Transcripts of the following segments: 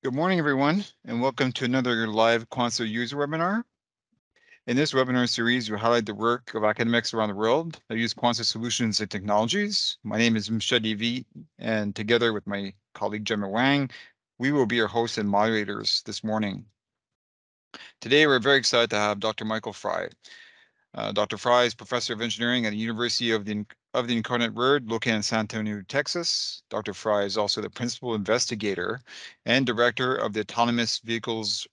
Good morning, everyone, and welcome to another live Quanser user webinar. In this webinar series, we highlight the work of academics around the world that use Quanser solutions and technologies. My name is Michel Levy, and together with my colleague Gemma Wang, we will be your hosts and moderators this morning. Today, we're very excited to have Dr. Michael Frye. Dr. Frye is Professor of Engineering at the University of the Incarnate Word, located in San Antonio, Texas. Dr. Frye is also the Principal Investigator and Director of the Autonomous Vehicles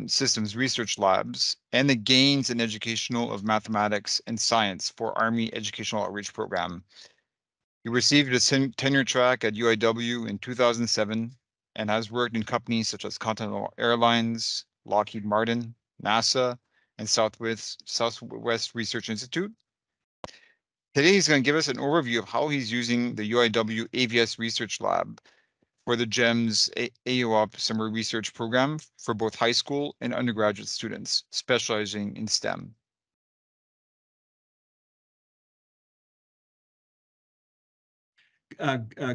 Systems Research Labs and the Gains in Educational of Mathematics and Science for Army Educational Outreach Program. He received a tenure track at UIW in 2007 and has worked in companies such as Continental Airlines, Lockheed Martin, NASA, and Southwest Research Institute. Today, he's going to give us an overview of how he's using the UIW AVS Research Lab for the GEMS AEOP Summer Research Program for both high school and undergraduate students specializing in STEM.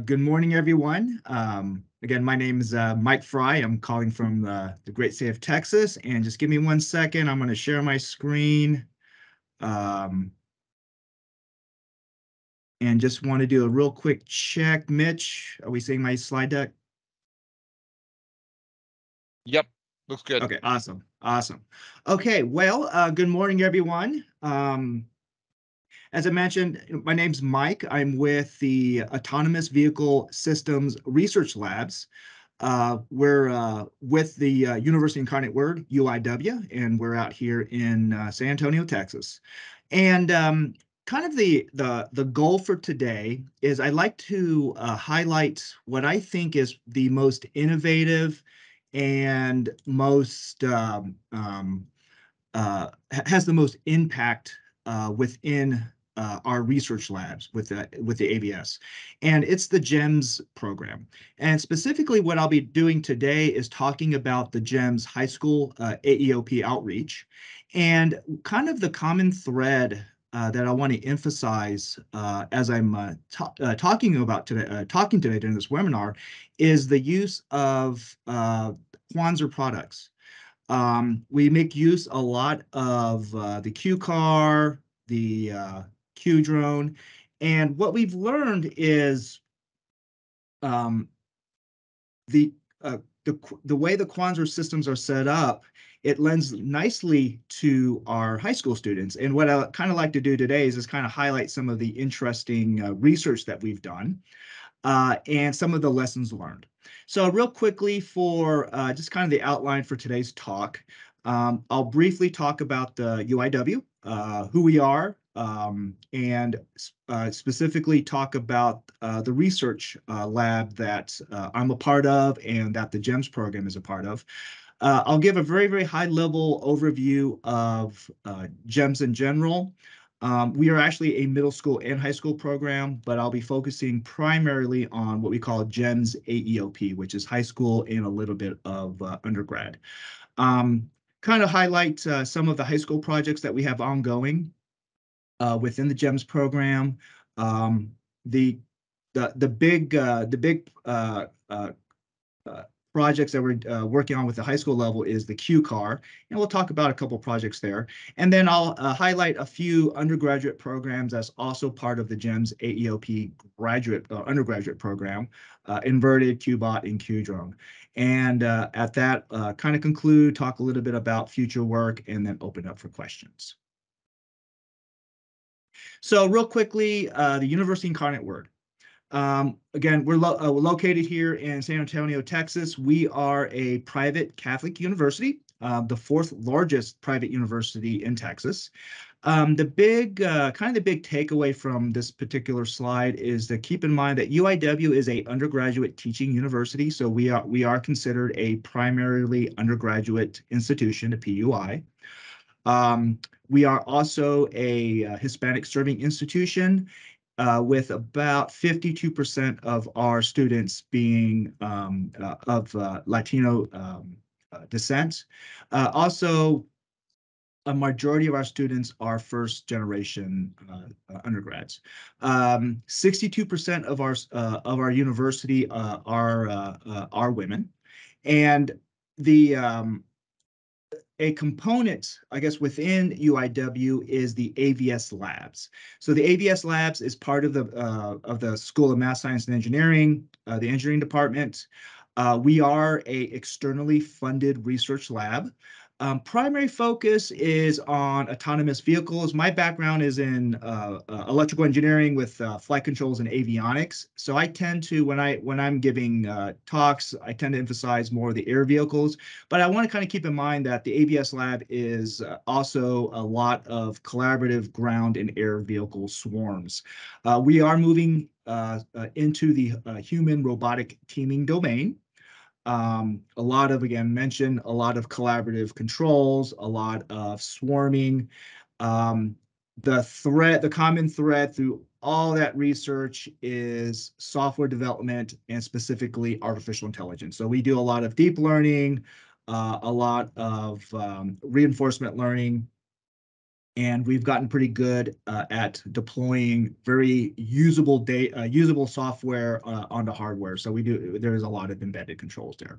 Good morning, everyone. Again, my name is Mike Frye. I'm calling from the great state of Texas. And just give me 1 second. I'm going to share my screen. And just want to do a real quick check. Mitch, are we seeing my slide deck? Yep, looks good. Okay, awesome. Okay, well, good morning, everyone. As I mentioned, my name's Mike. I'm with the Autonomous Vehicle Systems Research Labs. We're with the University Incarnate Word, UIW, and we're out here in San Antonio, Texas. And kind of the goal for today is I'd like to highlight what I think is the most innovative and most has the most impact within our research labs with the AVS, and it's the GEMS program. And specifically what I'll be doing today is talking about the GEMS high school AEOP outreach, and kind of the common thread that I want to emphasize as I'm talking today during this webinar is the use of Quanser products. We make use a lot of the Q car, the Q drone, and what we've learned is the way the Quanser systems are set up, it lends nicely to our high school students. And what I kind of like to do today is just kind of highlight some of the interesting research that we've done and some of the lessons learned. So real quickly for just kind of the outline for today's talk, I'll briefly talk about the UIW, who we are, and specifically talk about the research lab that I'm a part of and that the GEMS program is a part of. I'll give a very, very high level overview of GEMS in general. We are actually a middle school and high school program, but I'll be focusing primarily on what we call GEMS AEOP, which is high school and a little bit of undergrad. Kind of highlight some of the high school projects that we have ongoing within the GEMS program. The big projects that we're working on with the high school level is the Q car, and we'll talk about a couple projects there. And then I'll highlight a few undergraduate programs that's also part of the GEMS AEOP undergraduate program, Inverted, QBot, and QDrone. And at that, kind of conclude, talk a little bit about future work, and then open up for questions. So real quickly, the University Incarnate Word. Again, we're located here in San Antonio, Texas. We are a private Catholic university, the fourth largest private university in Texas. The big takeaway from this particular slide is to keep in mind that UIW is a undergraduate teaching university, so we are considered a primarily undergraduate institution, a PUI. We are also a Hispanic serving institution, with about 52% of our students being of Latino descent. Also, a majority of our students are first generation undergrads. 62% of our university are women. And the a component, I guess, within UIW is the AVS Labs. So the AVS Labs is part of the School of Math, Science, and Engineering, the engineering department. We are a externally funded research lab. Primary focus is on autonomous vehicles. My background is in electrical engineering with flight controls and avionics. So I tend to, when I'm giving talks, I tend to emphasize more of the air vehicles. But I want to kind of keep in mind that the AVS lab is also a lot of collaborative ground and air vehicle swarms. We are moving into the human robotic teaming domain. A lot of, again, mentioned a lot of collaborative controls, a lot of swarming. Um, the common thread through all that research is software development and specifically artificial intelligence. So we do a lot of deep learning, a lot of reinforcement learning, and we've gotten pretty good at deploying very usable usable software onto hardware. So there is a lot of embedded controls there.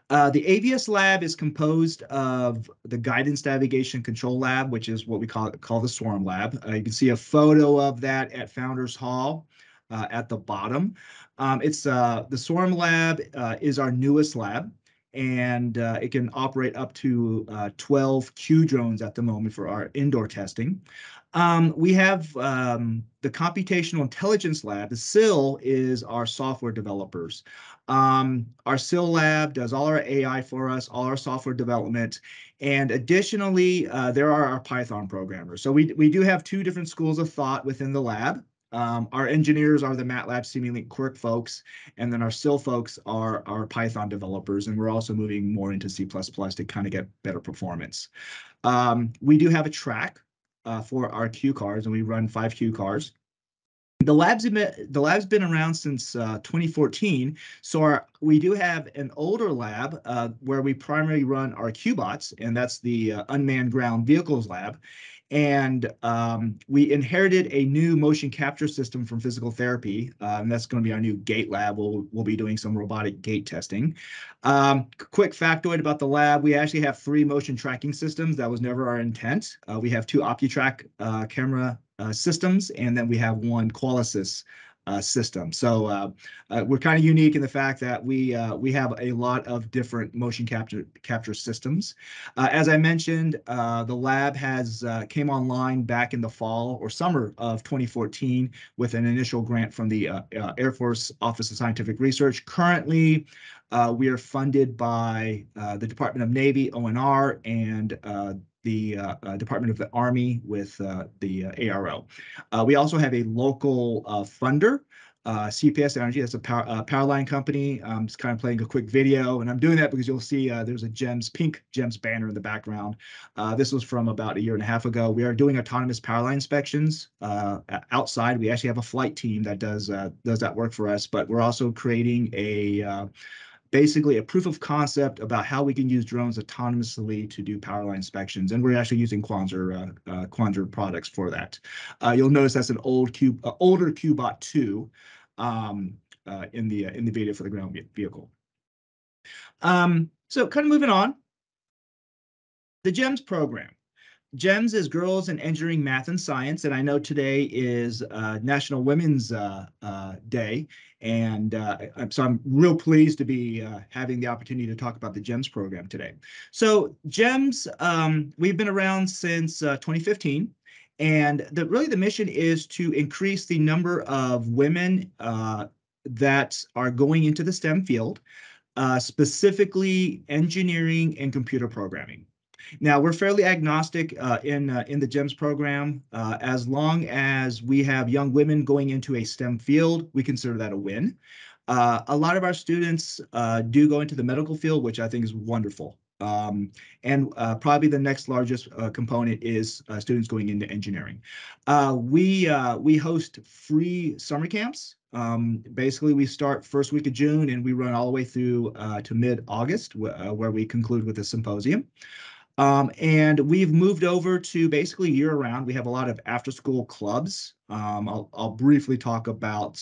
The AVS lab is composed of the Guidance Navigation Control Lab, which is what we call the Swarm Lab. You can see a photo of that at Founders Hall at the bottom. The Swarm Lab is our newest lab, and it can operate up to 12 Q drones at the moment for our indoor testing. We have the Computational Intelligence Lab. The SIL is our software developers. Our SIL lab does all our AI for us, all our software development. And additionally, there are our Python programmers. So we do have two different schools of thought within the lab. Our engineers are the MATLAB Simulink Quirk folks, and then our SIL folks are our Python developers, and we're also moving more into C++ to kind of get better performance. We do have a track for our Q cars, and we run 5 Q cars. The lab's been around since 2014, so we do have an older lab where we primarily run our QBots, and that's the Unmanned Ground Vehicles Lab. And we inherited a new motion capture system from physical therapy, and that's going to be our new gate lab. We'll be doing some robotic gate testing. Quick factoid about the lab: we actually have 3 motion tracking systems. That was never our intent. We have 2 OptiTrack camera systems, and then we have 1 Qualisys system. So we're kind of unique in the fact that we have a lot of different motion capture systems. As I mentioned, the lab came online back in the fall or summer of 2014 with an initial grant from the Air Force Office of Scientific Research. Currently, we are funded by the Department of Navy, ONR, and the Department of the Army with the ARO. We also have a local funder, CPS Energy. That's a power line company. I'm just kind of playing a quick video, and I'm doing that because you'll see there's a pink GEMS banner in the background. This was from about a year and a half ago. We are doing autonomous power line inspections outside. We actually have a flight team that does that work for us, but we're also creating basically a proof of concept about how we can use drones autonomously to do power line inspections. And we're actually using Quanser products for that. You'll notice that's an older QBot 2 in the video for the ground vehicle. So kind of moving on, the GEMS program. GEMS is Girls in Engineering, Math, and Science, and I know today is National Women's Day, and so I'm real pleased to be having the opportunity to talk about the GEMS program today. So GEMS, we've been around since 2015, and really the mission is to increase the number of women that are going into the STEM field, specifically engineering and computer programming. Now, we're fairly agnostic in the GEMS program. As long as we have young women going into a STEM field, we consider that a win. A lot of our students do go into the medical field, which I think is wonderful. And probably the next largest component is students going into engineering. We host free summer camps. Basically, we start first week of June and we run all the way through to mid-August, where we conclude with a symposium. And we've moved over to basically year-round. We have a lot of after-school clubs. I'll briefly talk about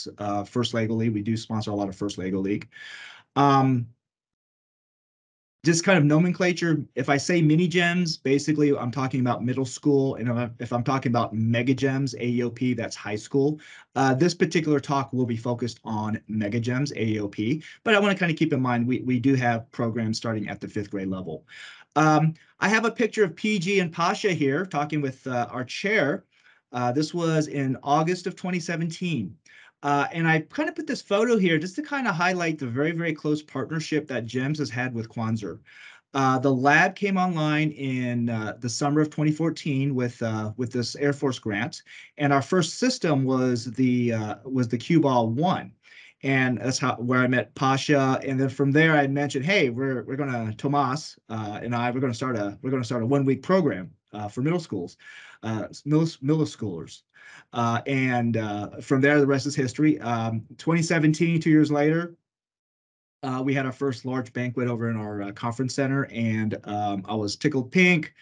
First Lego League. We do sponsor a lot of First Lego League. just kind of nomenclature. If I say mini GEMS, basically I'm talking about middle school, and if I'm talking about mega GEMS AEOP, that's high school. This particular talk will be focused on mega GEMS AEOP, but I want to kind of keep in mind we do have programs starting at the 5th grade level. I have a picture of PG and Pasha here talking with our chair. This was in August of 2017. And I kind of put this photo here just to kind of highlight the very, very close partnership that GEMS has had with Quanser. The lab came online in the summer of 2014 with this Air Force grant, and our first system was the Q-Ball 1. And that's where I met Pasha, and then from there I mentioned, hey, we're gonna Tomas and we're gonna start a 1-week program for middle schoolers. And from there, the rest is history. 2017, 2 years later, we had our first large banquet over in our conference center, and I was tickled pink.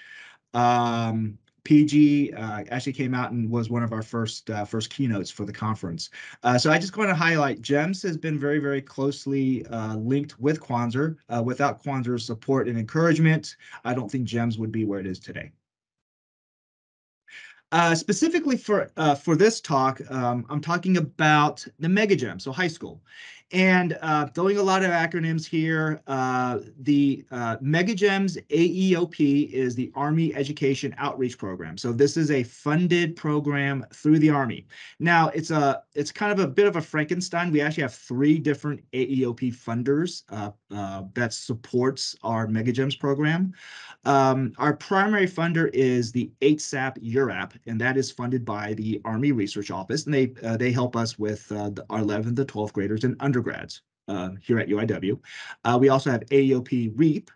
PG actually came out and was one of our first keynotes for the conference. So I just want to highlight GEMS has been very, very closely linked with Quanser. Without Quanser's support and encouragement, I don't think GEMS would be where it is today. Specifically for this talk, I'm talking about the mega GEM, so high school. And throwing a lot of acronyms here, the mega GEMS AEOP is the Army Education Outreach Program. So this is a funded program through the Army. Now, it's kind of a bit of a Frankenstein. We actually have 3 different AEOP funders that supports our mega GEMS program. Our primary funder is the 8SAP URAP, and that is funded by the Army Research Office, and they help us with our 11th to 12th graders and undergrads here at UIW. We also have AEOP REAP,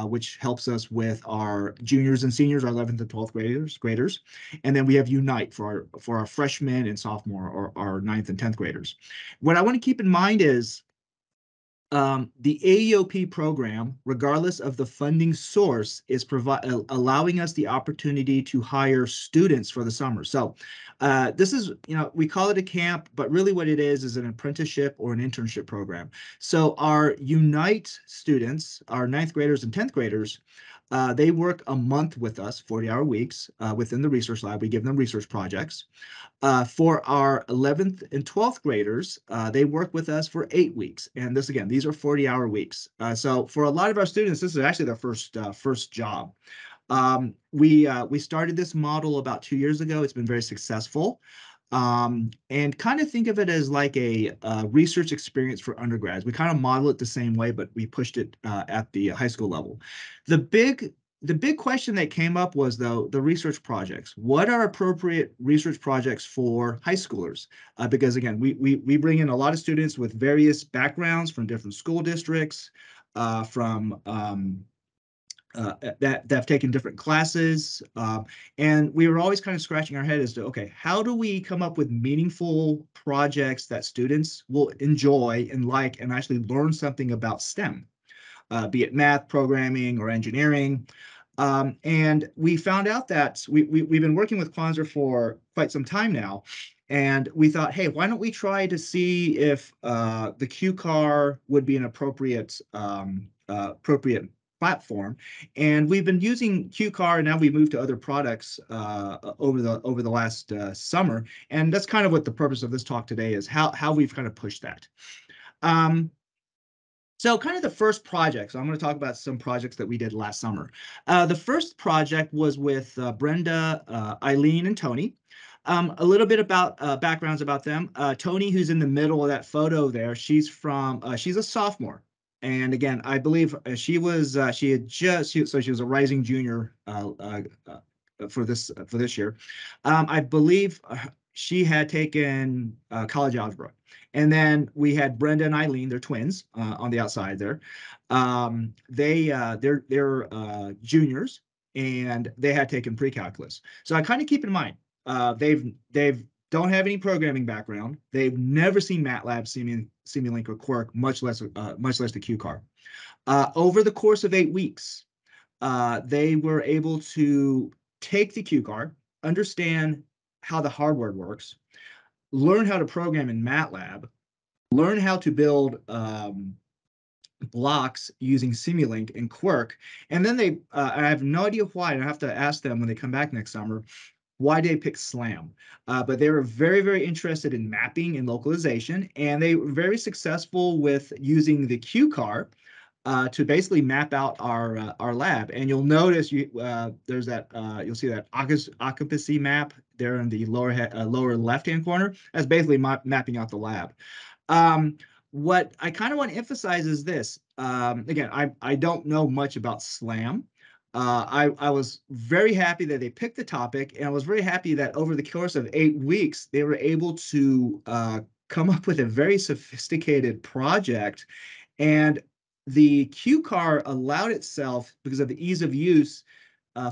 which helps us with our juniors and seniors, our 11th to 12th graders. And then we have Unite for our freshmen and sophomore, or our 9th and 10th graders. What I want to keep in mind is the AEOP program, regardless of the funding source, is allowing us the opportunity to hire students for the summer. So this is, we call it a camp, but really what it is an apprenticeship or an internship program. So our Unite students, our 9th graders and 10th graders, they work a month with us, 40-hour weeks within the research lab. We give them research projects. For our 11th and 12th graders, they work with us for 8 weeks. And this, again, these are 40-hour weeks. So for a lot of our students, this is actually their first job. We started this model about 2 years ago. It's been very successful. And kind of think of it as like a research experience for undergrads. We kind of model it the same way, but we pushed it at the high school level. The big question that came up was, though, the research projects. What are appropriate research projects for high schoolers? Because, again, we bring in a lot of students with various backgrounds from different school districts, that have taken different classes. And we were always kind of scratching our head as to, okay, how do we come up with meaningful projects that students will enjoy and like and actually learn something about STEM? Be it math, programming, or engineering. And we found out that we've been working with Quanser for quite some time now. And we thought, hey, why don't we try to see if the Q-Car would be an appropriate platform. And we've been using Q-Car, and now we've moved to other products over the last summer. And that's kind of what the purpose of this talk today is, how we've kind of pushed that. So kind of the first project, so I'm going to talk about some projects that we did last summer. The first project was with Brenda, Eileen, and Tony. A little bit about backgrounds about them. Tony, who's in the middle of that photo there, she's a sophomore. And again, I believe she was a rising junior for this year. I believe she had taken college algebra. And then we had Brenda and Eileen, they're twins on the outside there. They're juniors, and they had taken pre-calculus. So I kind of keep in mind, they've don't have any programming background. They've never seen MATLAB, Simulink, or Quark, much less the Q-Car. Over the course of 8 weeks, they were able to take the Q-Car, understand how the hardware works, learn how to program in MATLAB, learn how to build blocks using Simulink and Quark. And then I have no idea why, and I have to ask them when they come back next summer, why they picked SLAM. But they were very, very interested in mapping and localization, and they were very successful with using the QCAR to basically map out our lab. And you'll notice there's that you'll see that occupancy map there in the lower left-hand corner. That's basically mapping out the lab. Um, what I kind of want to emphasize is this. Again, I don't know much about SLAM. I was very happy that they picked the topic, and I was very happy that over the course of 8 weeks, they were able to come up with a very sophisticated project. And the Q car allowed itself, because of the ease of use,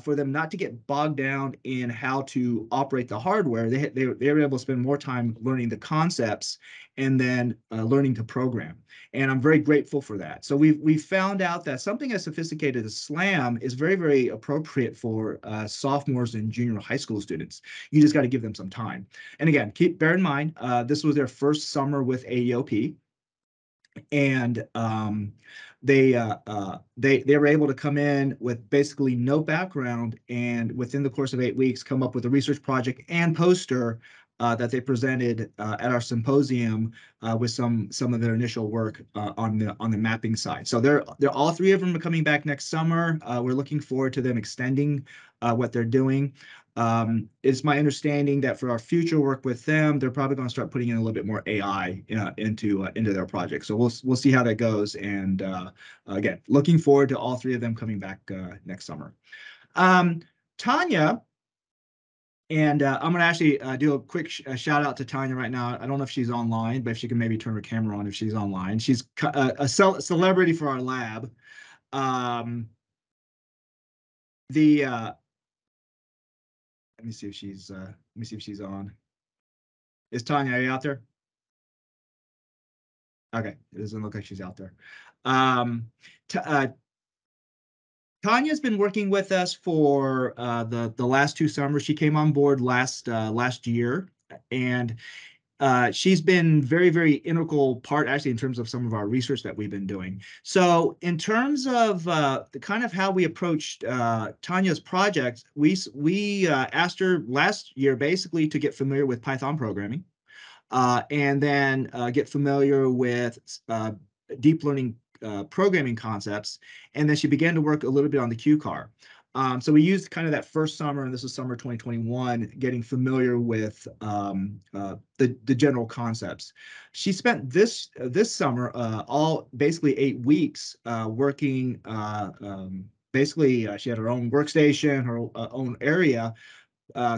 for them not to get bogged down in how to operate the hardware. They were able to spend more time learning the concepts and then learning to program. And I'm very grateful for that. So we found out that something as sophisticated as SLAM is very, very appropriate for sophomores and junior high school students. You just got to give them some time. And again, bear in mind, this was their first summer with AEOP. And they were able to come in with basically no background, and within the course of 8 weeks come up with a research project and poster that they presented at our symposium with some of their initial work on the mapping side. So they're all three of them are coming back next summer. We're looking forward to them extending what they're doing. It's my understanding that for our future work with them, they're probably going to start putting in a little bit more AI into their project. So we'll see how that goes. And again, looking forward to all three of them coming back next summer. Tanya, and I'm going to actually do a quick shout out to Tanya right now. I don't know if she's online, but if she can maybe turn her camera on if she's online. She's a celebrity for our lab. Um, the Let me see if she's on. Is Tanya, are you out there? Okay, it doesn't look like she's out there. Tanya's been working with us for the last 2 summers. She came on board last year, and she's been very, very integral part actually in terms of some of our research that we've been doing. So in terms of the kind of how we approached Tanya's project, we asked her last year basically to get familiar with Python programming, and then get familiar with deep learning programming concepts. And then she began to work a little bit on the Q car. So we used kind of that first summer, and this was summer 2021, getting familiar with the general concepts. She spent this summer all basically 8 weeks working. Basically, she had her own workstation, her own area,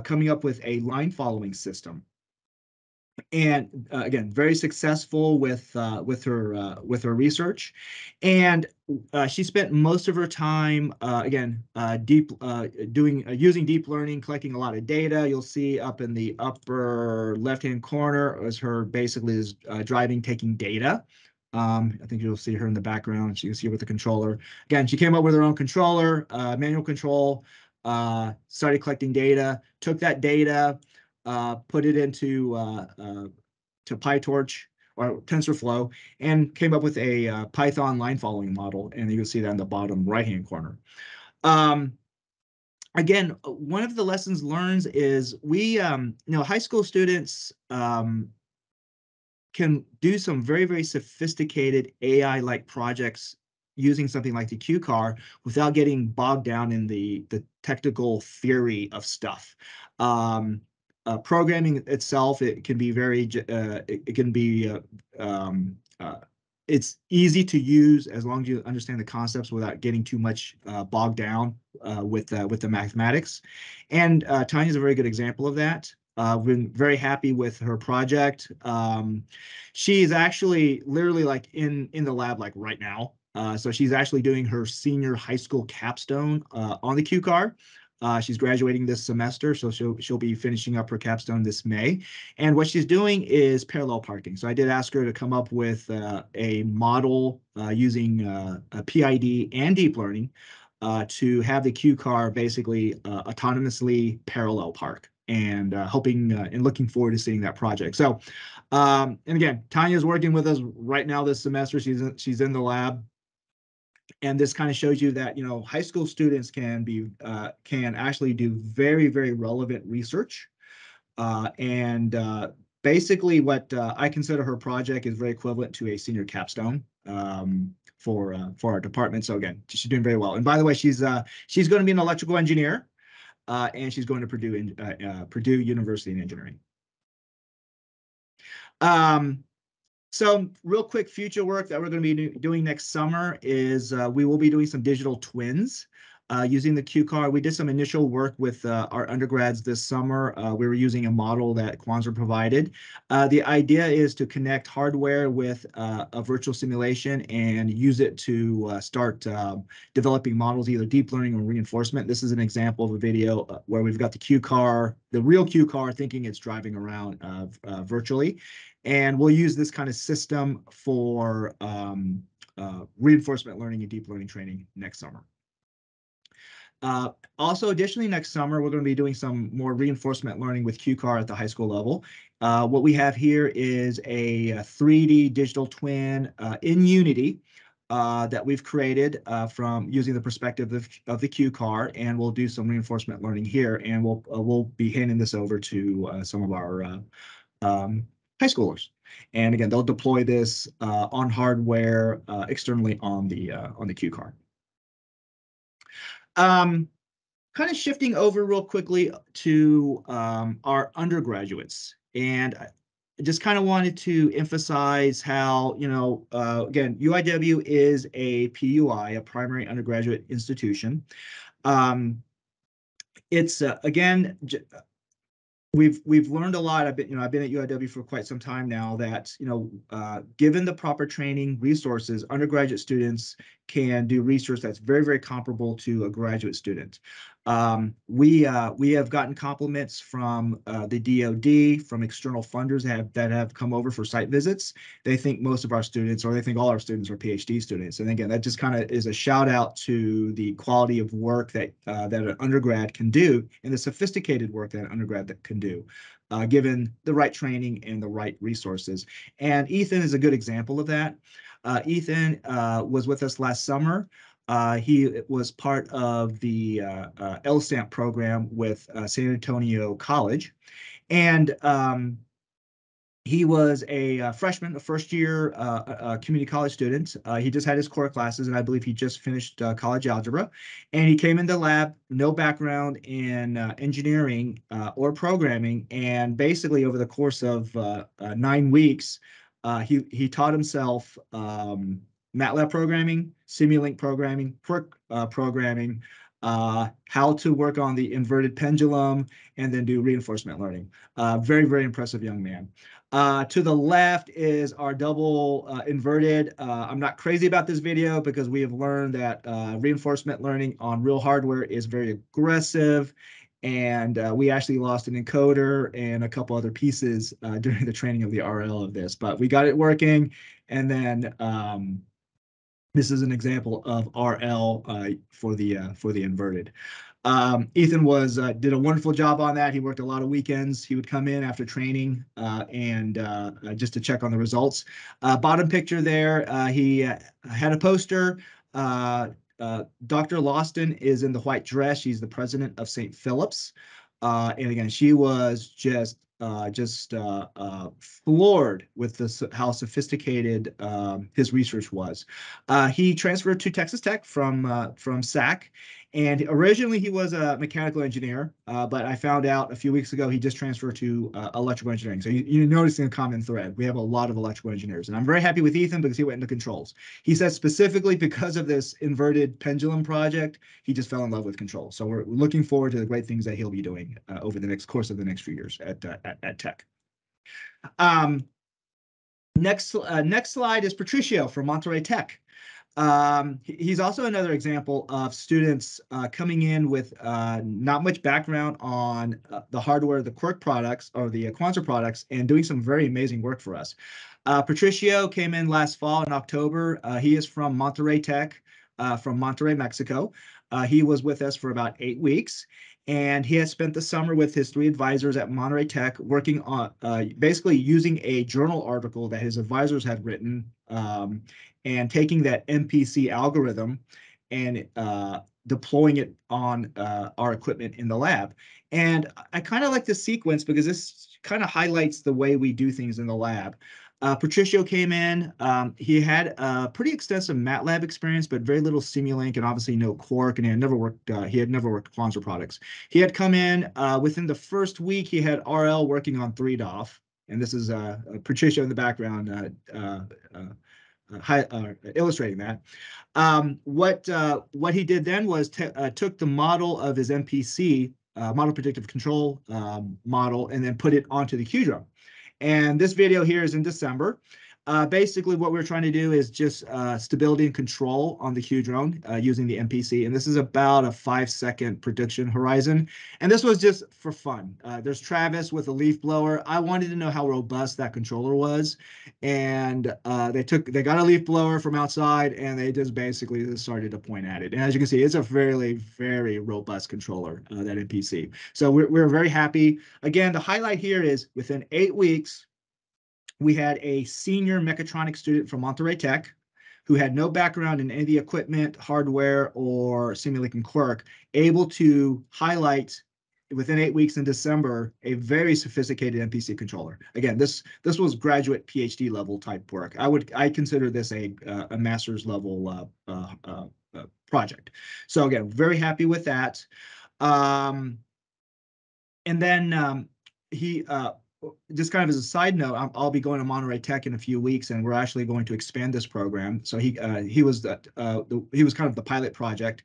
coming up with a line following system. And again, very successful with her research, and she spent most of her time again using deep learning, collecting a lot of data. You'll see up in the upper left-hand corner is her basically is driving, taking data. I think you'll see her in the background. So you can see her with the controller. Again, she came up with her own controller, manual control, started collecting data, took that data, put it into to PyTorch or TensorFlow, and came up with a Python line following model. And you can see that in the bottom right-hand corner. Again, one of the lessons learned is high school students can do some very, very sophisticated AI-like projects using something like the Q car without getting bogged down in the technical theory of stuff. Programming itself, it can be it's easy to use as long as you understand the concepts without getting too much bogged down with the mathematics. And Tanya's a very good example of that. We've been very happy with her project. She's actually literally like in the lab like right now. So she's actually doing her senior high school capstone on the Q car. She's graduating this semester, so she'll be finishing up her capstone this May. And what she's doing is parallel parking. So I did ask her to come up with a model using a PID and deep learning to have the Q car basically autonomously parallel park. And hoping and looking forward to seeing that project. So, and again, Tanya's working with us right now this semester. She's in the lab. And this kind of shows you that, high school students can actually do very, very relevant research. And basically what I consider her project is very equivalent to a senior capstone for our department. So again, she's doing very well. And by the way, she's going to be an electrical engineer, and she's going to Purdue University in engineering. So real quick future work that we're going to be doing next summer is we will be doing some digital twins using the Q card. We did some initial work with our undergrads this summer. We were using a model that Quanser provided. The idea is to connect hardware with a virtual simulation and use it to start developing models, either deep learning or reinforcement. This is an example of a video where we've got the Q car, the real Q car, thinking it's driving around virtually. And we'll use this kind of system for reinforcement learning and deep learning training next summer. Also, additionally, next summer, we're going to be doing some more reinforcement learning with QCAR at the high school level. What we have here is a 3D digital twin in Unity that we've created from using the perspective of the QCAR, and we'll do some reinforcement learning here, and we'll be handing this over to some of our high schoolers. And again, they'll deploy this on hardware externally on the Q card. Kind of shifting over real quickly to our undergraduates, and I just kind of wanted to emphasize how, again, UIW is a PUI, a primary undergraduate institution. It's again, we've learned a lot. I've been at UIW for quite some time now. That given the proper training resources, undergraduate students can do research that's very, very comparable to a graduate student. We have gotten compliments from the DoD, from external funders that have come over for site visits. They think most of our students, or they think all our students, are PhD students. And again, that just kind of is a shout out to the quality of work that an undergrad can do, and the sophisticated work that an undergrad can do, given the right training and the right resources. And Ethan is a good example of that. Ethan was with us last summer. He was part of the LSAMP program with San Antonio College, and he was a freshman, a first-year community college student. He just had his core classes, and I believe he just finished college algebra. And he came into lab, no background in engineering or programming, and basically over the course of 9 weeks, he taught himself MATLAB programming, Simulink programming, Quirk programming, how to work on the inverted pendulum, and then do reinforcement learning. Very, very impressive young man. To the left is our double inverted. I'm not crazy about this video because we have learned that reinforcement learning on real hardware is very aggressive. And we actually lost an encoder and a couple other pieces during the training of the RL of this, but we got it working. And then this is an example of RL for the inverted. Ethan did a wonderful job on that. He worked a lot of weekends. He would come in after training and just to check on the results. Bottom picture there, he had a poster. Dr. Lawston is in the white dress. She's the president of St. Philip's. And again, she was just floored with how sophisticated his research was. He transferred to Texas Tech from SAC, and originally he was a mechanical engineer, but I found out a few weeks ago he just transferred to electrical engineering. So you're noticing a common thread. We have a lot of electrical engineers, and I'm very happy with Ethan because he went into controls. He said specifically because of this inverted pendulum project, he just fell in love with controls. So we're looking forward to the great things that he'll be doing over the course of the next few years at Tech. Next slide is Patricio from Monterey Tech. He's also another example of students coming in with not much background on the hardware, the Quirk products or the Quanser products, and doing some very amazing work for us. Patricio came in last fall in October. He is from Monterey Tech, from Monterrey, Mexico. He was with us for about 8 weeks. And he has spent the summer with his 3 advisors at Monterey Tech working on basically using a journal article that his advisors had written, and taking that MPC algorithm and deploying it on our equipment in the lab. And I kind of like this sequence because this kind of highlights the way we do things in the lab. Patricio came in. He had a pretty extensive MATLAB experience, but very little Simulink and obviously no Quark, and he had never worked Quanser products. He had come in within the first week. He had RL working on 3DOF, and this is Patricio in the background illustrating that. What he did then was took the model of his MPC, model predictive control model, and then put it onto the QDrone. And this video here is in December. Basically, what we're trying to do is just stability and control on the QDrone using the MPC. And this is about a 5-second prediction horizon. And this was just for fun. There's Travis with a leaf blower. I wanted to know how robust that controller was. And they got a leaf blower from outside, and they just basically just started to point at it. And as you can see, it's a very, very robust controller, that MPC. So we're very happy. Again, the highlight here is within 8 weeks, we had a senior mechatronics student from Monterey Tech who had no background in any of the equipment, hardware, or Simulink and Quark, able to highlight within 8 weeks in December a very sophisticated MPC controller. Again, this was graduate PhD level type work. I consider this a master's level project. So again, very happy with that. And then he just kind of as a side note, I'll be going to Monterey Tech in a few weeks, and we're actually going to expand this program. So he was kind of the pilot project.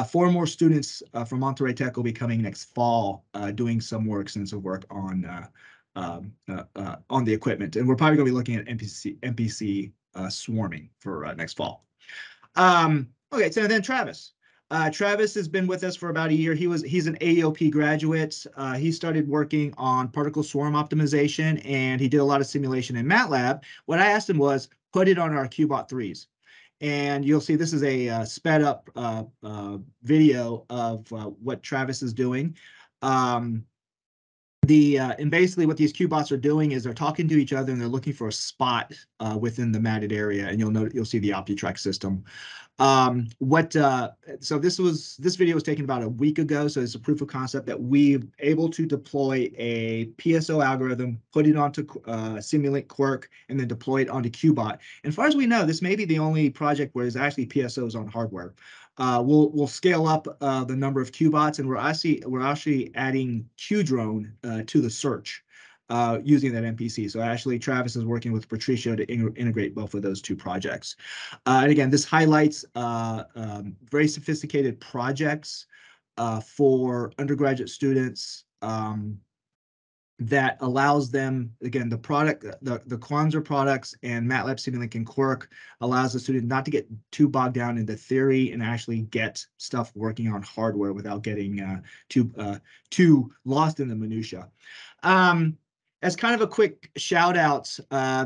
4 more students from Monterey Tech will be coming next fall, doing some more extensive work on the equipment, and we're probably going to be looking at MPC swarming for next fall. Okay, so then Travis. Travis has been with us for about a year. He's an AEOP graduate. He started working on particle swarm optimization, and he did a lot of simulation in MATLAB. What I asked him was, put it on our Qbot 3s. And you'll see this is a sped up video of what Travis is doing. And basically what these QBots are doing is they're talking to each other, and they're looking for a spot within the matted area, and you'll see the OptiTrack system. So this video was taken about a week ago. So it's a proof of concept that we're able to deploy a PSO algorithm, put it onto Simulink Quark, and then deploy it onto Qbot. And as far as we know, this may be the only project where there's actually PSOs on hardware. We'll scale up the number of Qbots, and we're actually adding QDrone to the search using that MPC. So actually, Travis is working with Patricio to integrate both of those 2 projects. And again, this highlights very sophisticated projects for undergraduate students that allows them, again, the Quanser products and MATLAB Simulink and Quark allows the student not to get too bogged down into theory and actually get stuff working on hardware without getting too lost in the minutia. As kind of a quick shout out,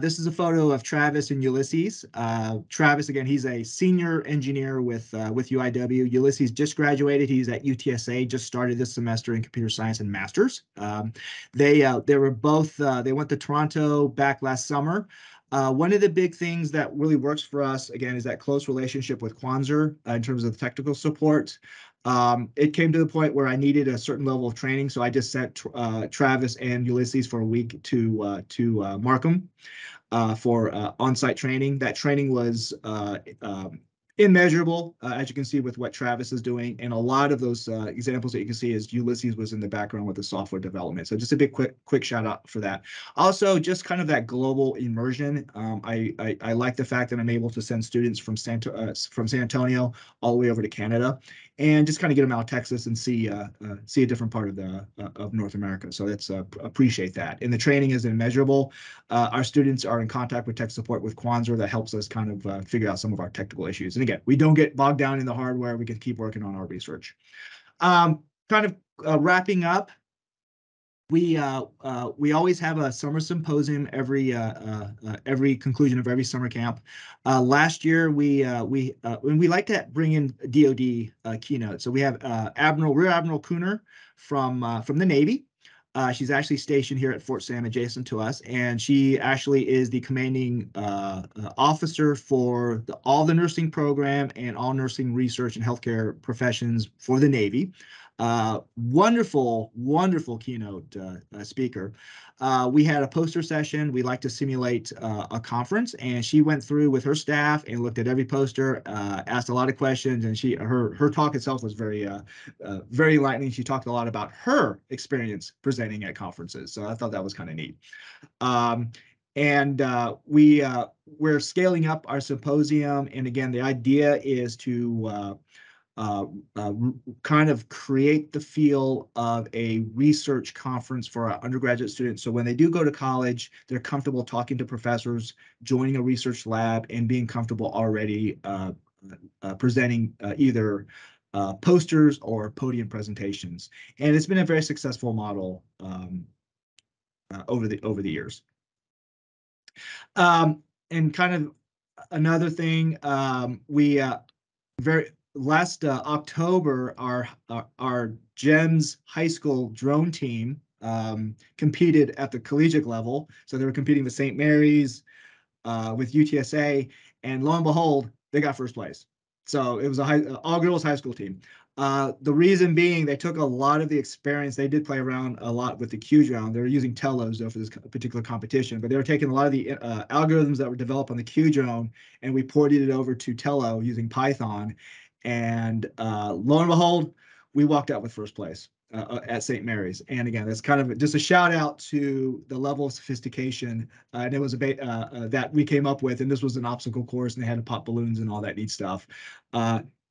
this is a photo of Travis and Ulysses. Travis, again, he's a senior engineer with UIW. Ulysses just graduated. He's at UTSA, just started this semester in computer science and masters. They were both, they went to Toronto back last summer. One of the big things that really works for us, again, is that close relationship with Quanser in terms of the technical support. It came to the point where I needed a certain level of training, so I just sent Travis and Ulysses for a week to Markham for on-site training. That training was immeasurable, as you can see with what Travis is doing. And a lot of those examples that you can see is Ulysses was in the background with the software development. So just a big quick shout out for that. Also, just kind of that global immersion. I like the fact that I'm able to send students from San Antonio all the way over to Canada, and just kind of get them out of Texas and see a different part of North America. So that's appreciate that. And the training is immeasurable. Our students are in contact with tech support with Quanser. That helps us kind of figure out some of our technical issues. And again, we don't get bogged down in the hardware. We can keep working on our research. Kind of wrapping up. we always have a summer symposium every conclusion of every summer camp. Last year we like to bring in DoD keynote. So we have Rear Admiral Cooner from the Navy. She's actually stationed here at Fort Sam, adjacent to us, and she actually is the commanding officer for all the nursing program and all nursing research and healthcare professions for the Navy. Wonderful, wonderful keynote speaker. We had a poster session. We like to simulate a conference, and she went through with her staff and looked at every poster, asked a lot of questions, and her talk itself was very enlightening. She talked a lot about her experience presenting at conferences, so I thought that was kind of neat. And we're scaling up our symposium, and again, the idea is to kind of create the feel of a research conference for our undergraduate students. So when they do go to college, they're comfortable talking to professors, joining a research lab, and being comfortable already presenting either posters or podium presentations. And it's been a very successful model over the years. And kind of another thing, last October, our GEMS high school drone team competed at the collegiate level. So they were competing with St. Mary's, with UTSA, and lo and behold, they got first place. So it was a all-girls high school team. The reason being, they took a lot of the experience. They did play around a lot with the Q drone. They were using telos though for this particular competition, but they were taking a lot of the algorithms that were developed on the Q drone, and we ported it over to Tello using Python. And lo and behold, we walked out with first place at St. Mary's. And again, that's kind of just a shout out to the level of sophistication. And it was that we came up with, and this was an obstacle course, and they had to pop balloons and all that neat stuff.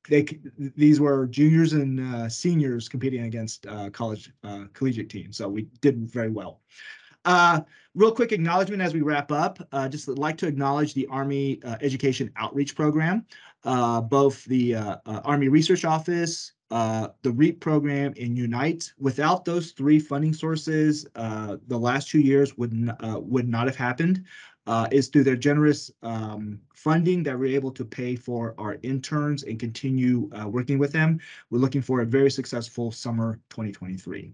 These were juniors and seniors competing against collegiate teams. So we did very well. Real quick acknowledgement as we wrap up. Just like to acknowledge the Army Education Outreach Program, both the Army Research Office, the REAP program, and Unite. Without those three funding sources, the last 2 years would not have happened. It's through their generous funding that we're able to pay for our interns and continue working with them. We're looking for a very successful summer 2023.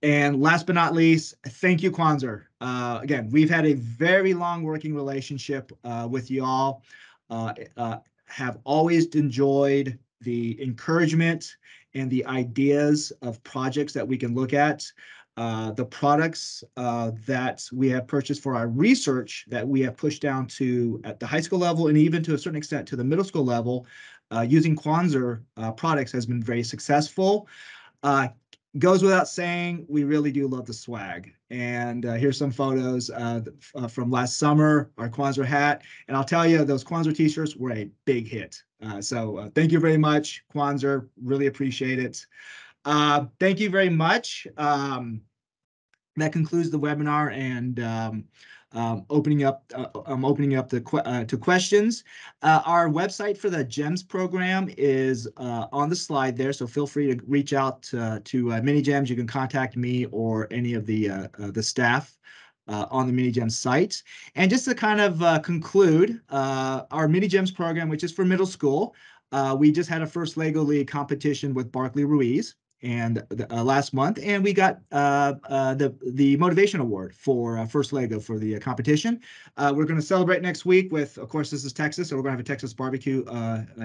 And last but not least, thank you, Quanser. Again, we've had a very long working relationship with you all. Have always enjoyed the encouragement and the ideas of projects that we can look at. The products that we have purchased for our research that we have pushed down to at the high school level and even to a certain extent to the middle school level using Quanser products has been very successful. Goes without saying, we really do love the swag. And here's some photos from last summer, our Quanser hat. And I'll tell you, those Quanser t-shirts were a big hit. So thank you very much, Quanser. Really appreciate it. Thank you very much. That concludes the webinar, and I'm opening up to questions. Our website for the GEMS program is on the slide there, so feel free to reach out to Mini GEMS. You can contact me or any of the staff on the Mini GEMS site. And just to kind of conclude, our Mini GEMS program, which is for middle school, we just had a first Lego League competition with Barclay Ruiz and last month, and we got the motivation award for first Lego for the competition. We're going to celebrate next week with, of course, this is Texas, so we're going to have a Texas barbecue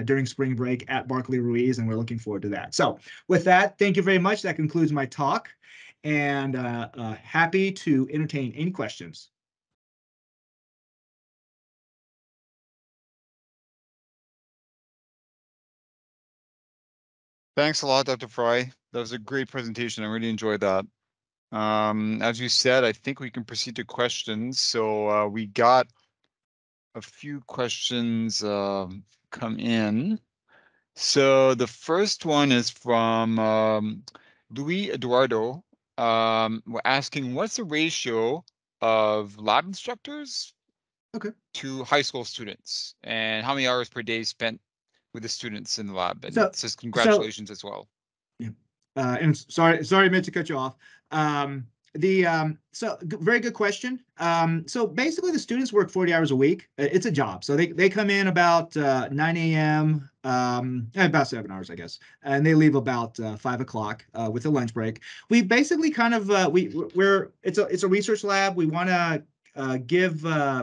during spring break at Barclay Ruiz, and we're looking forward to that. So with that, thank you very much. That concludes my talk, and happy to entertain any questions. Thanks a lot, Dr. Frye. That was a great presentation. I really enjoyed that. As you said, I think we can proceed to questions. So we got a few questions come in. So the first one is from Louis Eduardo. We're asking, what's the ratio of lab instructors to high school students, and how many hours per day spent with the students in the lab? And it says congratulations as well. Yeah. and sorry, I meant to cut you off. Very good question. So basically, the students work 40 hours a week. It's a job. So they come in about 9 a.m., about 7 hours, I guess, and they leave about 5 o'clock with a lunch break. We basically kind of it's a research lab. We want to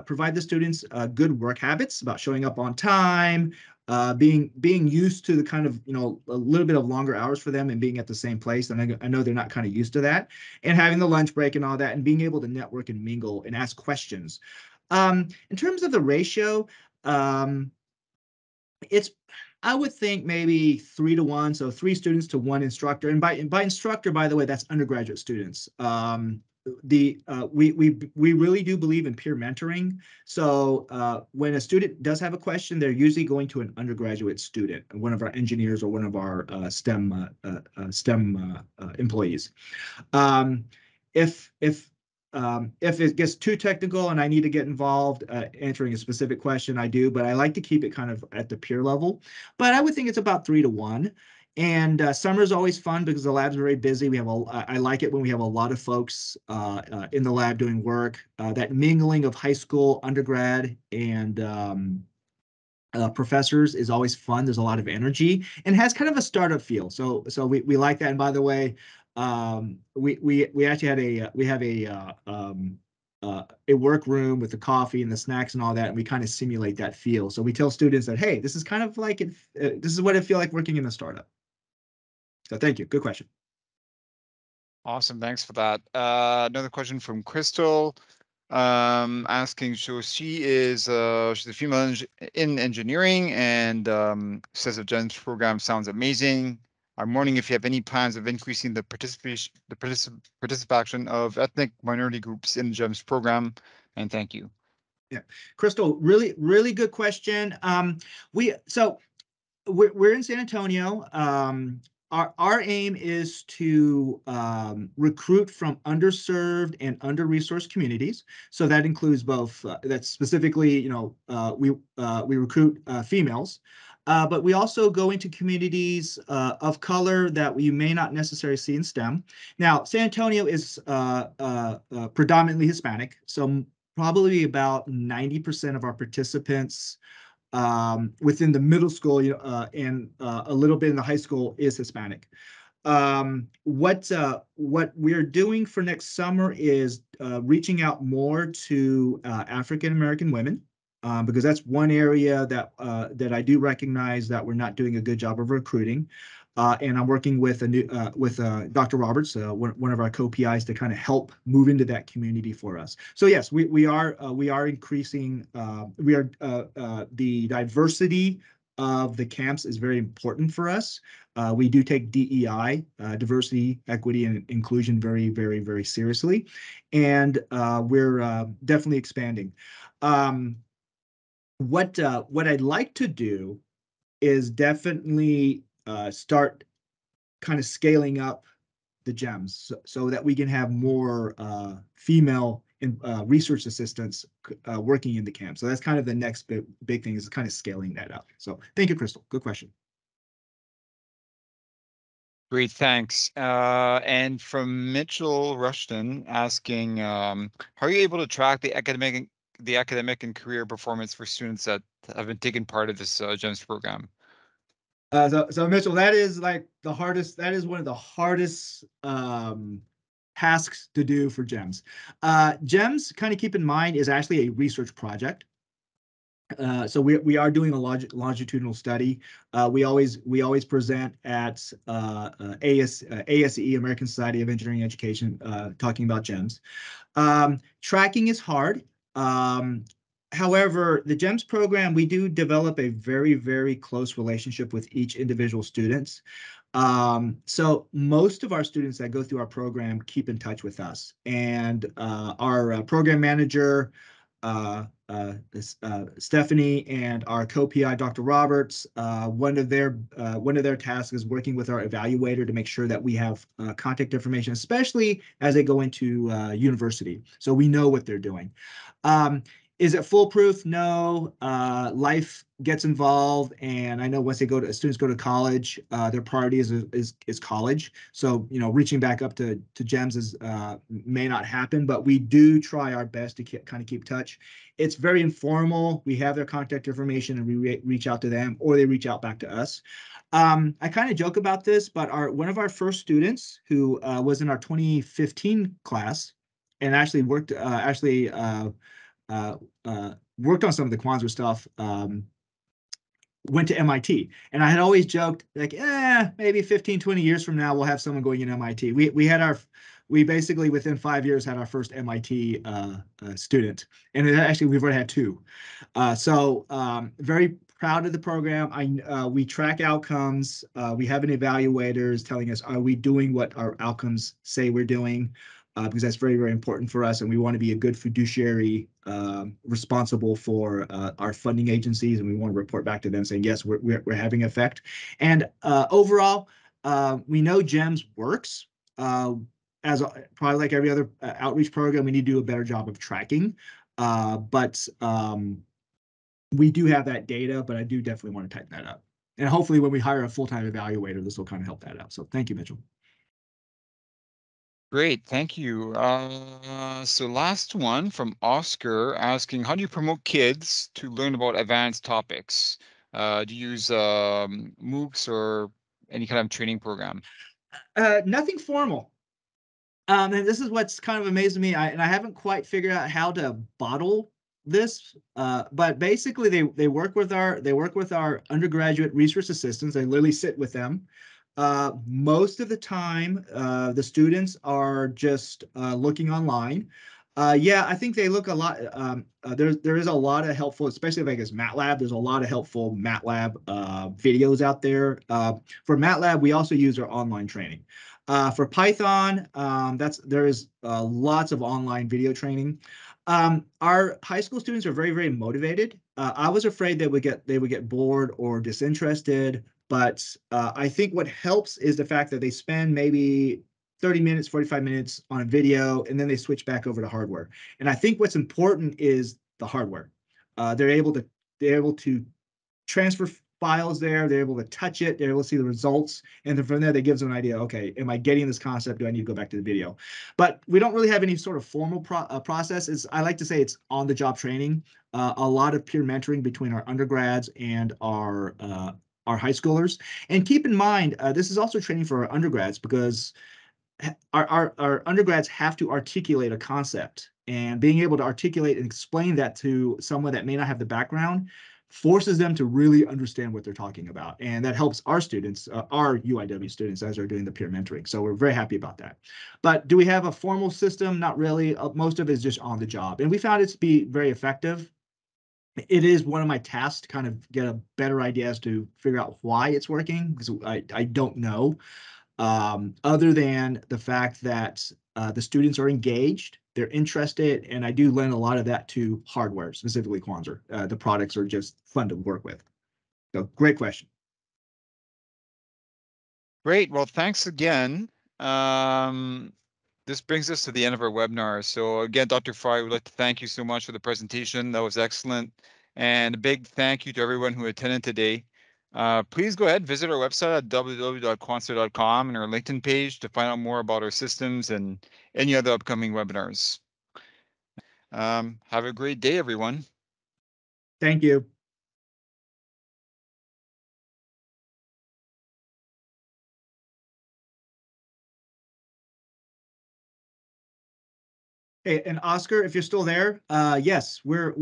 provide the students good work habits about showing up on time, being used to the kind of, a little bit of longer hours for them and being at the same place. And I know they're not kind of used to that, and having the lunch break and all that, and being able to network and mingle and ask questions. In terms of the ratio, it's I would think maybe 3 to 1, so 3 students to 1 instructor. And by instructor, by the way, that's undergraduate students. We really do believe in peer mentoring. So when a student does have a question, they're usually going to an undergraduate student, one of our engineers or one of our STEM employees. Um, if it gets too technical and I need to get involved answering a specific question, I do, but I like to keep it kind of at the peer level. But I would think it's about 3 to 1. And summer is always fun because the lab's very busy. I like it when we have a lot of folks in the lab doing work. That mingling of high school, undergrad, and professors is always fun. There's a lot of energy and has kind of a startup feel. So we like that. And by the way, we actually have a workroom with the coffee and the snacks and all that, and we kind of simulate that feel. So we tell students that, hey, this is kind of like this is what it feels like working in a startup. So thank you. Good question. Awesome. Thanks for that. Another question from Crystal, asking, so she's a female in engineering, and says the GEMS program sounds amazing. I'm wondering if you have any plans of increasing the participation of ethnic minority groups in the GEMS program, and thank you. Yeah, Crystal, really, really good question. We're in San Antonio. Our aim is to recruit from underserved and under-resourced communities. So that includes both. That's specifically, we recruit females, but we also go into communities of color that you may not necessarily see in STEM. Now, San Antonio is predominantly Hispanic, so probably about 90% of our participants within the middle school and a little bit in the high school is Hispanic. What we're doing for next summer is reaching out more to African American women, because that's one area that I do recognize that we're not doing a good job of recruiting. And I'm working with Dr. Roberts, one of our co-PIs, to kind of help move into that community for us. So yes, we are increasing. The diversity of the camps is very important for us. We do take DEI, diversity, equity, and inclusion very, very, very seriously, and we're definitely expanding. What I'd like to do is definitely start kind of scaling up the GEMS so that we can have more female research assistants working in the camp. So that's kind of the next big thing, is kind of scaling that up. So thank you, Crystal. Good question. Great, thanks. And from Mitchell Rushton asking, how are you able to track the academic and career performance for students that have been taking part of this GEMS program? So Mitchell, that is like the hardest. That is one of the hardest tasks to do for GEMS. GEMS, kind of keep in mind, is actually a research project. So we are doing a longitudinal study. We always present at ASE, American Society of Engineering Education, talking about GEMS. Tracking is hard. However, the GEMS program, we do develop a very, very close relationship with each individual students. So most of our students that go through our program keep in touch with us, and our program manager, Stephanie, and our co-PI, Dr. Roberts, one of their tasks is working with our evaluator to make sure that we have contact information, especially as they go into university, so we know what they're doing. Is it foolproof? No. Life gets involved, and I know once students go to college, their priority is college. So reaching back up to GEMS is may not happen, but we do try our best to kind of keep touch. It's very informal. We have their contact information, and we reach out to them, or they reach out back to us. I kind of joke about this, but one of our first students who was in our 2015 class and actually worked worked on some of the Quanser stuff, went to MIT. And I had always joked, like, maybe 15, 20 years from now, we'll have someone going in MIT. We basically, within 5 years, had our first MIT student. And actually, we've already had two. So very proud of the program. We track outcomes. We have an evaluators telling us, are we doing what our outcomes say we're doing? Because that's very, very important for us. And we want to be a good fiduciary responsible for our funding agencies. And we want to report back to them saying, yes, we're having effect. And overall, we know GEMS works. Probably like every other outreach program, we need to do a better job of tracking. But we do have that data, but I do definitely want to tighten that up. And hopefully when we hire a full-time evaluator, this will kind of help that out. So thank you, Mitchell. Great, thank you. So last one from Oscar asking, how do you promote kids to learn about advanced topics? Do you use MOOCs or any kind of training program? Nothing formal. And this is what's kind of amazing me. I haven't quite figured out how to bottle this, but basically they work with our undergraduate research assistants. They literally sit with them. Most of the time, the students are just looking online. Yeah, I think they look a lot. There is a lot of helpful, especially like as MATLAB. There's a lot of helpful MATLAB videos out there. For MATLAB, we also use our online training. For Python, there is lots of online video training. Our high school students are very, very motivated. I was afraid they would get bored or disinterested, but I think what helps is the fact that they spend maybe 30 minutes, 45 minutes on a video, and then they switch back over to hardware. And I think what's important is the hardware. They're able to transfer files there. They're able to touch it. They're able to see the results. And then from there, that gives them an idea, okay, am I getting this concept? Do I need to go back to the video? But we don't really have any sort of formal process. I like to say it's on-the-job training. A lot of peer mentoring between our undergrads and our high schoolers. And keep in mind, this is also training for our undergrads because our undergrads have to articulate a concept, and being able to articulate and explain that to someone that may not have the background forces them to really understand what they're talking about. And that helps our students, our UIW students, as they're doing the peer mentoring. So we're very happy about that. But do we have a formal system? Not really. Most of it is just on the job. And we found it to be very effective. It is one of my tasks to kind of get a better idea as to figure out why it's working, because I don't know. Other than the fact that the students are engaged, they're interested, and I do lend a lot of that to hardware, specifically Quanser. The products are just fun to work with. So great question. Great, well, thanks again. This brings us to the end of our webinar. So again, Dr. Frye, we'd like to thank you so much for the presentation. That was excellent. And a big thank you to everyone who attended today. Please go ahead, visit our website at www.quanser.com and our LinkedIn page to find out more about our systems and any other upcoming webinars. Have a great day, everyone. Thank you. Hey, and Oscar, if you're still there, yes, we're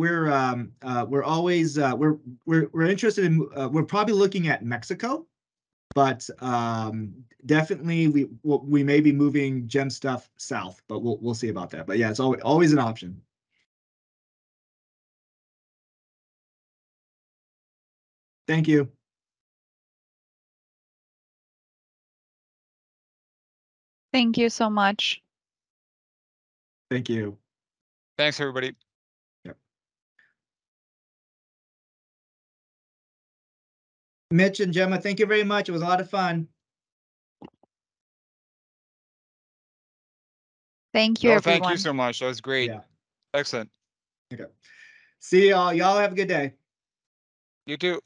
always we're interested in we're probably looking at Mexico, but definitely we may be moving GEM stuff south, but we'll see about that. But yeah, it's always an option. Thank you. Thank you so much. Thank you. Thanks, everybody. Yep. Mitch and Gemma, thank you very much. It was a lot of fun. Thank you, No, everyone. thank you so much. That was great. Yeah. Excellent. Okay. See y'all. Y'all have a good day. You too.